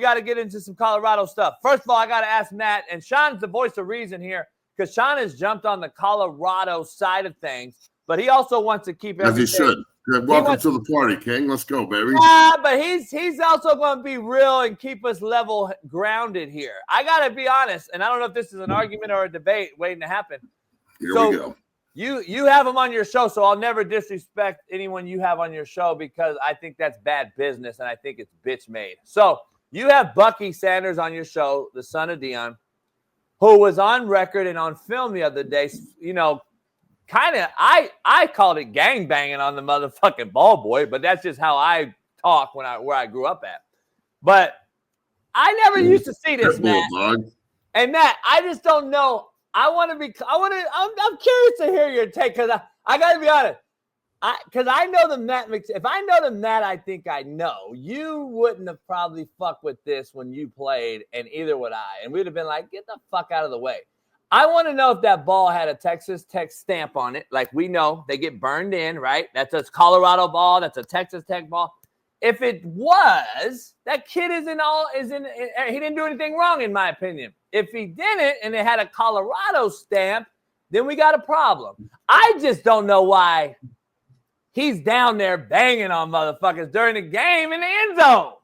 got to get into some Colorado stuff. First of all, I got to ask Matt, and Shaun's the voice of reason here because Shaun has jumped on the Colorado side of things, but he also wants to keep everything. As he should. Welcome to the party, King. Let's go, baby. Yeah, but he's also going to be real and keep us level grounded here. I got to be honest, and I don't know if this is an argument or a debate waiting to happen. Here we go. You have him on your show, so I'll never disrespect anyone you have on your show because I think that's bad business and I think it's bitch made. So you have Bucky Sanders on your show, the son of Deion, who was on record and on film the other day, kind of, I called it gang banging on the motherfucking ball boy, but that's just how I talk where I grew up at. But I never used to see this, Matt. And Matt, I just don't know. I'm curious to hear your take because I got to be honest. Because I know the Matt. If I know the Matt, I think I know. You wouldn't have probably fucked with this when you played, and either would I. And we'd have been like, get the fuck out of the way. I want to know if that ball had a Texas Tech stamp on it. Like we know, they get burned in, right? That's a Colorado ball. That's a Texas Tech ball. If it was, that kid he didn't do anything wrong, in my opinion. If he didn't and it had a Colorado stamp, then we got a problem. I just don't know why he's down there banging on motherfuckers during the game in the end zone.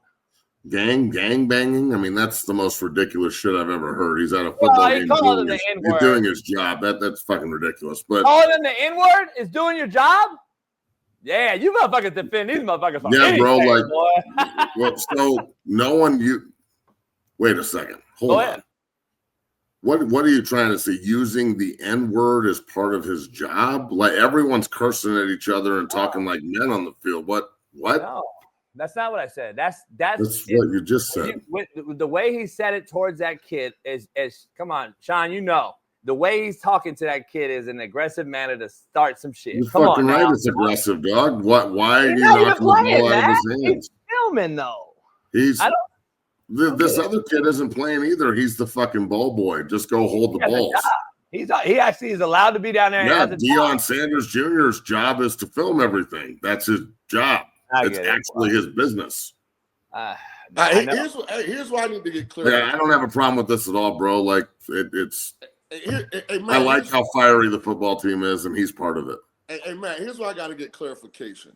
Gang banging. I mean, that's the most ridiculous shit I've ever heard. He's at a football game doing his job. That's fucking ridiculous. But calling him the N-word is doing your job? Yeah, you motherfuckers defend these motherfuckers. Yeah, bro. So no one. Wait a second. Hold on. What are you trying to say? Using the N-word as part of his job? Like everyone's cursing at each other and talking like men on the field. What? No. That's not what I said. That's what you just said. The way he said it towards that kid is come on, Shaun, the way he's talking to that kid is an aggressive manner to start some shit. You're fucking right. It's aggressive, dog. Why are you knocking the ball out of his hands? He's filming though. This other kid isn't playing either. He's the fucking ball boy. Just go hold the balls. He actually is allowed to be down there. Yeah, Deion Sanders Jr.'s job is to film everything. That's his job. It's actually his business. Here's why I need to get clear. Yeah, I don't have a problem with this at all, bro. Like it's. I like how fiery the football team is, and he's part of it. Hey, man, here's why I got to get clarification.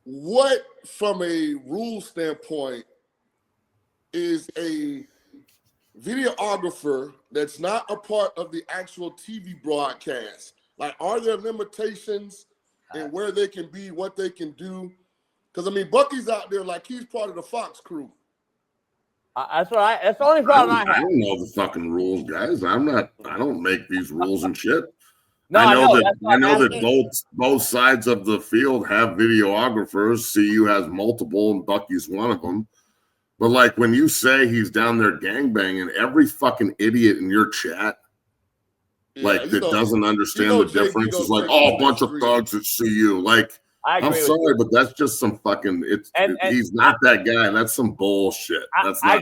What, from a rule standpoint, is a videographer that's not a part of the actual TV broadcast? Like, are there limitations in where they can be, what they can do? Because, I mean, Bucky's out there like he's part of the Fox crew. That's the only problem I have. I don't know the fucking rules, guys. I don't make these rules and shit. No, I know that both sides of the field have videographers. CU has multiple, and Bucky's one of them. But like when you say he's down there gangbanging, every fucking idiot in your chat, that doesn't understand the difference is like, a bunch of thugs at CU. Like, I'm sorry, but that's just some fucking. He's not that guy. That's some bullshit. I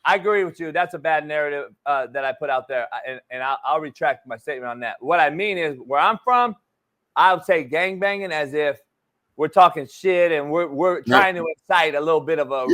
agree with you. That's a bad narrative that I put out there, and I'll retract my statement on that. What I mean is, where I'm from, I would say gangbanging as if we're talking shit and we're trying to incite a little bit of a.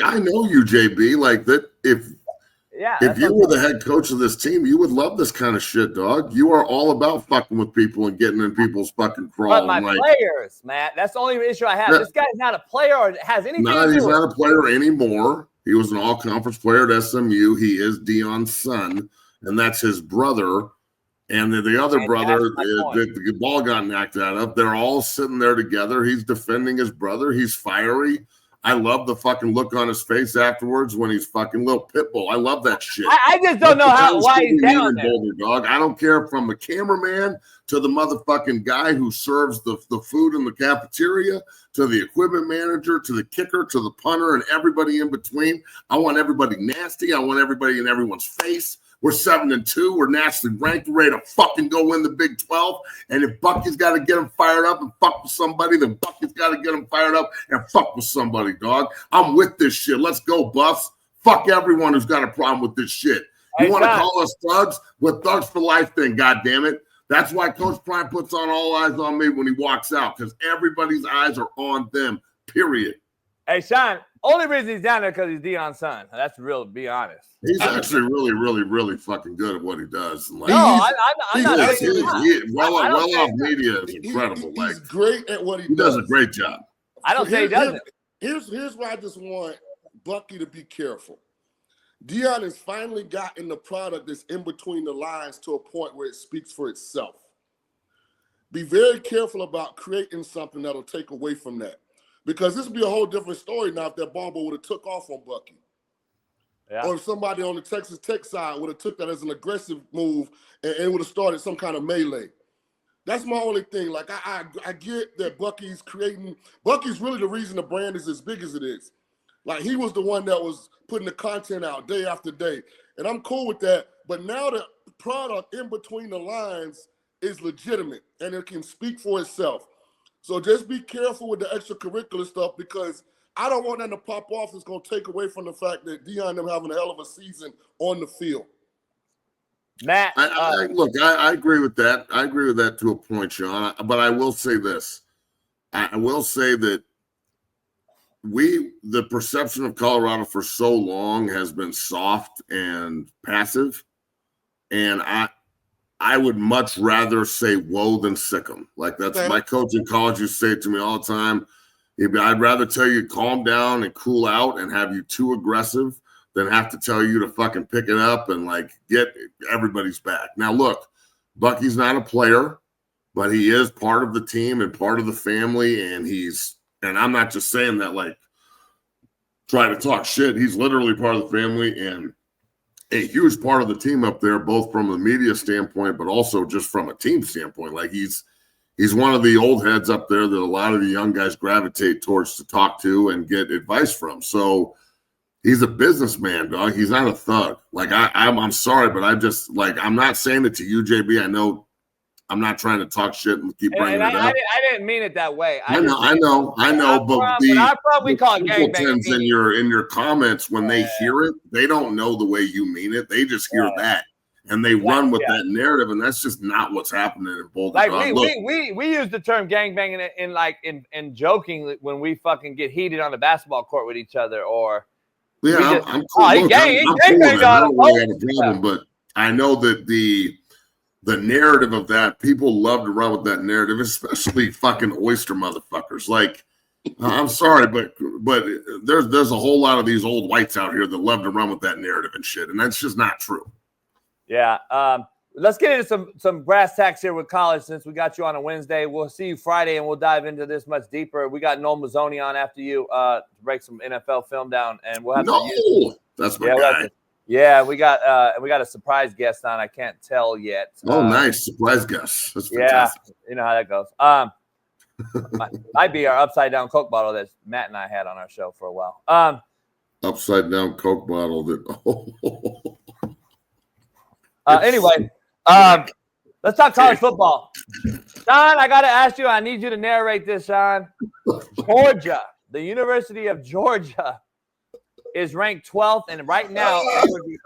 I know you, JB. Like that, if you were the head coach of this team, you would love this kind of shit, dog. You are all about fucking with people and getting in people's fucking crawl. But players, Matt, that's the only issue I have. This guy's not a player or has anything to do with it. He's not a player anymore. He was an all-conference player at SMU. He is Deion's son, and that's his brother. And the other brother, the ball got knocked out of. They're all sitting there together. He's defending his brother. He's fiery. I love the fucking look on his face afterwards when he's fucking little pit bull. I love that shit. I just don't know why he's down there. Boulder, dog. I don't care from the cameraman to the motherfucking guy who serves the food in the cafeteria to the equipment manager to the kicker to the punter and everybody in between. I want everybody nasty. I want everybody in everyone's face. We're 7-2. We're nationally ranked. We're ready to fucking go win the Big 12. And if Bucky's got to get him fired up and fuck with somebody, then Bucky's got to get him fired up and fuck with somebody, dog. I'm with this shit. Let's go, Buffs. Fuck everyone who's got a problem with this shit. You want to call us thugs? We're thugs for life then, goddammit. That's why Coach Prime puts on all eyes on me when he walks out, because everybody's eyes are on them, period. Hey, Shaun, only reason he's down there because he's Deion's son. That's real, to be honest. He's actually really, really, really fucking good at what he does. Like, No, I'm not saying he's not. Well off media is incredible. He's great at what he does a great job. I don't say he doesn't. Here's why I just want Bucky to be careful. Deion has finally gotten the product that's in between the lines to a point where it speaks for itself. Be very careful about creating something that'll take away from that. Because this would be a whole different story now if that bomber would have took off on Bucky. Yeah. Or if somebody on the Texas Tech side would have took that as an aggressive move and would have started some kind of melee. That's my only thing. Like, I get that Bucky's really the reason the brand is as big as it is. Like, he was the one that was putting the content out day after day. And I'm cool with that. But now the product in between the lines is legitimate and it can speak for itself. So just be careful with the extracurricular stuff because I don't want that to pop off. It's going to take away from the fact that Deion them having a hell of a season on the field. Matt, I agree with that. I agree with that to a point, Shaun. But I will say this. I will say that the perception of Colorado for so long has been soft and passive. And I would much rather say whoa than sick 'em. Like, that's my coach in college used to say it to me all the time. I'd rather tell you calm down and cool out and have you too aggressive than have to tell you to fucking pick it up and, like, get everybody's back. Now, look, Bucky's not a player, but he is part of the team and part of the family. And I'm not just saying that, like, trying to talk shit. He's literally part of the family and a huge part of the team up there, both from a media standpoint, but also just from a team standpoint. Like, he's one of the old heads up there that a lot of the young guys gravitate towards to talk to and get advice from. So he's a businessman, dog. He's not a thug. Like, I'm sorry, but I'm not saying it to you, JB. I know I'm not trying to talk shit and keep bringing it up. I didn't mean it that way. I know. But I probably call it gangbanging in your comments, when they hear it, they don't know the way you mean it. They just hear that and they run with that narrative, and that's just not what's happening in Boulder. Like, we use the term gangbanging in joking when we fucking get heated on the basketball court with each other, or I'm cool. I don't really have a problem, but I know that the narrative of that, people love to run with that narrative, especially fucking oyster motherfuckers. Like, I'm sorry, but there's a whole lot of these old whites out here that love to run with that narrative and shit, and that's just not true. Yeah. Let's get into some brass tacks here with college since we got you on a Wednesday. We'll see you Friday, and we'll dive into this much deeper. We got Noel Mazzoni on after you to break some NFL film down, and we'll have that's my guy. Yeah, we got a surprise guest on. I can't tell yet. Nice surprise guest. That's fantastic. Yeah, you know how that goes. Might be our upside down Coke bottle that Matt and I had on our show for a while. Upside down Coke bottle that. Anyway, let's talk college football. Shaun, I got to ask you. I need you to narrate this, Shaun. Georgia, the University of Georgia, is ranked 12th, and right now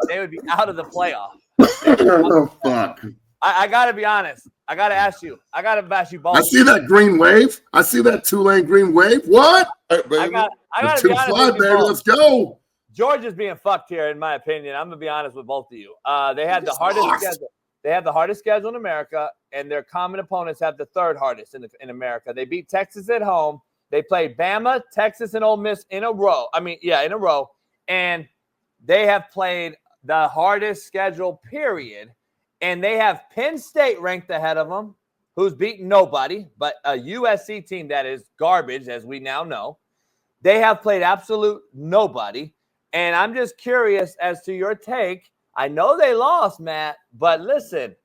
they would be out of the playoff. Oh, fuck. I got to be honest. I got to ask you. I got to ask you both. I see that green wave. I see that two-lane green wave. What? I got to be honest. Baby. Let's go. Georgia's being fucked here, in my opinion. I'm going to be honest with both of you. They had the hardest schedule. They have the hardest schedule in America, and their common opponents have the third hardest in America. They beat Texas at home. They played Bama, Texas, and Ole Miss in a row. In a row. And they have played the hardest schedule, period. And they have Penn State ranked ahead of them, who's beaten nobody, but a USC team that is garbage, as we now know. They have played absolute nobody. And I'm just curious as to your take. I know they lost, Matt, but listen,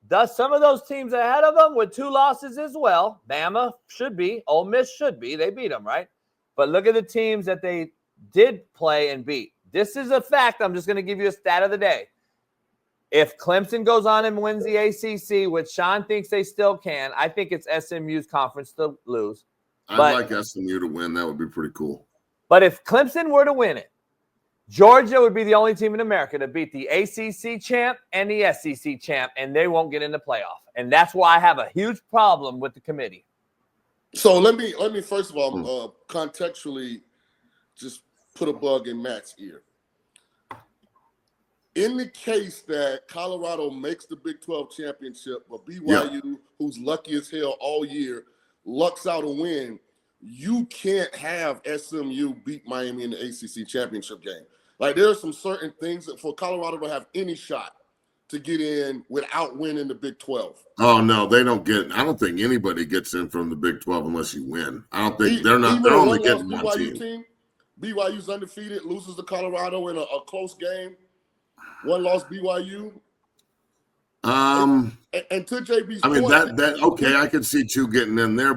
does some of those teams ahead of them with 2 losses as well? Bama should be. Ole Miss should be. They beat them, right? But look at the teams that they did play and beat. This is a fact. I'm just going to give you a stat of the day. If Clemson goes on and wins the ACC, which Shaun thinks they still can, I think it's SMU's conference to lose. I'd like SMU to win. That would be pretty cool. But if Clemson were to win it, Georgia would be the only team in America to beat the ACC champ and the SEC champ, and they won't get in the playoff. And that's why I have a huge problem with the committee. So let me first of all, contextually, just put a bug in Matt's ear. In the case that Colorado makes the Big 12 championship, but BYU, who's lucky as hell all year, lucks out a win, you can't have SMU beat Miami in the ACC championship game. Like, there are some certain things that for Colorado to have any shot to get in without winning the Big 12. Oh no, they don't get. I don't think anybody gets in from the Big 12 unless you win. I don't think they're not. They're only getting one team. BYU's undefeated, loses to Colorado in a close game. One loss BYU. And to JB's I mean point, that okay, I could see two getting in there.